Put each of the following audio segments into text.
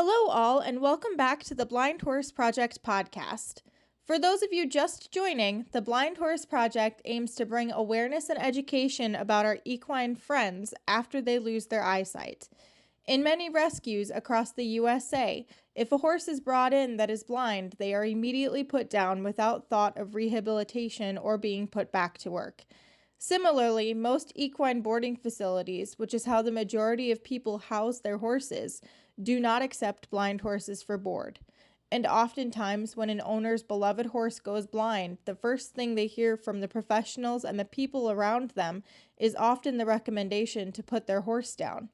Hello, all, and welcome back to the Blind Horse Project podcast. For those of you just joining, the Blind Horse Project aims to bring awareness and education about our equine friends after they lose their eyesight. In many rescues across the USA, if a horse is brought in that is blind, they are immediately put down without thought of rehabilitation or being put back to work. Similarly, most equine boarding facilities, which is how the majority of people house their horses, do not accept blind horses for board. And oftentimes, when an owner's beloved horse goes blind, the first thing they hear from the professionals and the people around them is often the recommendation to put their horse down.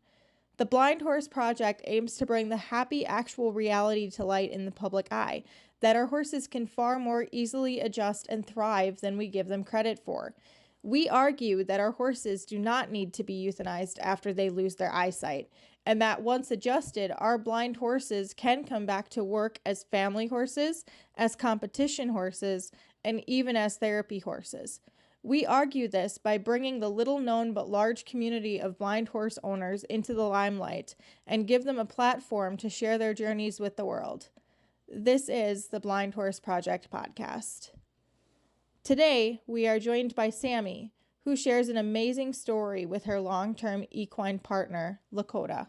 The Blind Horse Project aims to bring the happy actual reality to light in the public eye, that our horses can far more easily adjust and thrive than we give them credit for. We argue that our horses do not need to be euthanized after they lose their eyesight, and that once adjusted, our blind horses can come back to work as family horses, as competition horses, and even as therapy horses. We argue this by bringing the little-known but large community of blind horse owners into the limelight and give them a platform to share their journeys with the world. This is the Blind Horse Project podcast. Today, we are joined by Sammi, who shares an amazing story with her long-term equine partner, Lakota.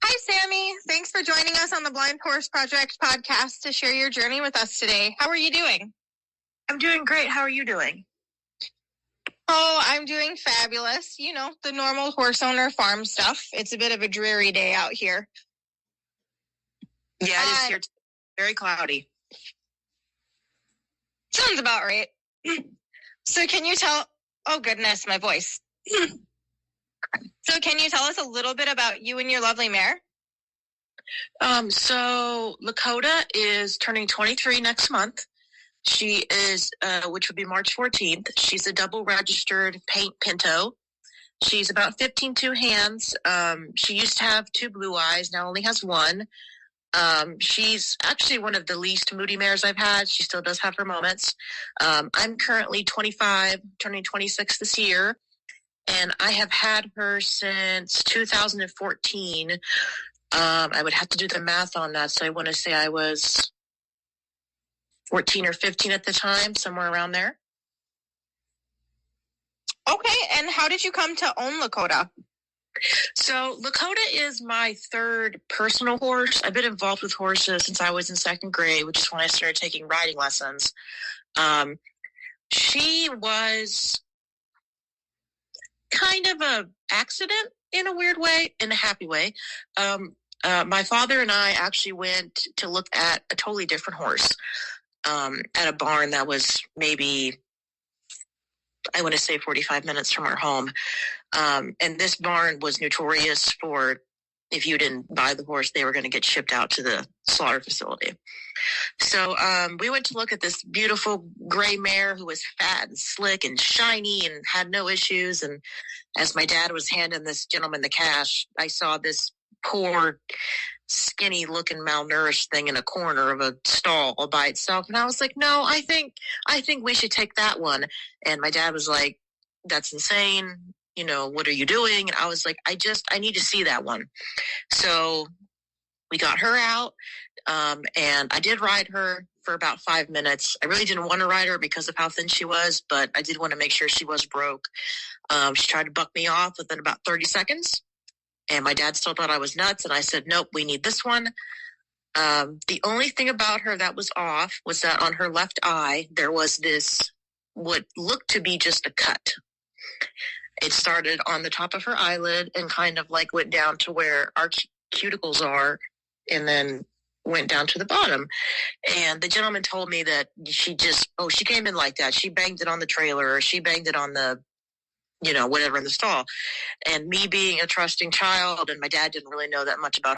Hi, Sammi. Thanks for joining us on the Blind Horse Project podcast to share your journey with us today. How are you doing? I'm doing great. How are you doing? Oh, I'm doing fabulous. You know, the normal horse owner farm stuff. It's a bit of a dreary day out here. Yeah, it is here. Very cloudy. Sounds about right. So can you tell... Oh, goodness, my voice. So can you tell us a little bit about you and your lovely mare? So Lakota is turning 23 next month. She is, which would be March 14th. She's a double registered paint pinto. She's about 15 hands. She used to have 2 blue eyes, now only has 1. She's actually one of the least moody mares I've had. She still does have her moments. I'm currently 25, turning 26 this year, and I have had her since 2014. I would have to do the math on that, so I want to say I was 14 or 15 at the time, somewhere around there. Okay, and how did you come to own Lakota? So Lakota is my third personal horse. I've been involved with horses since I was in 2nd grade, which is when I started taking riding lessons. She was kind of a accident in a weird way, in a happy way. My father and I actually went to look at a totally different horse at a barn that was maybe, I want to say 45 minutes from our home. And this barn was notorious for, if you didn't buy the horse, they were going to get shipped out to the slaughter facility. So we went to look at this beautiful gray mare who was fat and slick and shiny and had no issues. And as my dad was handing this gentleman the cash, I saw this poor, skinny looking malnourished thing in a corner of a stall all by itself. And I was like, no, I think we should take that one. And my dad was like, that's insane. You know, what are you doing? And I was like, I need to see that one. So we got her out. And I did ride her for about 5 minutes. I really didn't want to ride her because of how thin she was, but I did want to make sure she was broke. She tried to buck me off within about 30 seconds. And my dad still thought I was nuts. And I said, nope, we need this one. The only thing about her that was off was that on her left eye, there was this, what looked to be just a cut. It started on the top of her eyelid and kind of like went down to where our cuticles are and then went down to the bottom. And the gentleman told me that she came in like that. She banged it on the trailer, or she banged it on the, whatever in the stall. And me being a trusting child, and my dad didn't really know that much about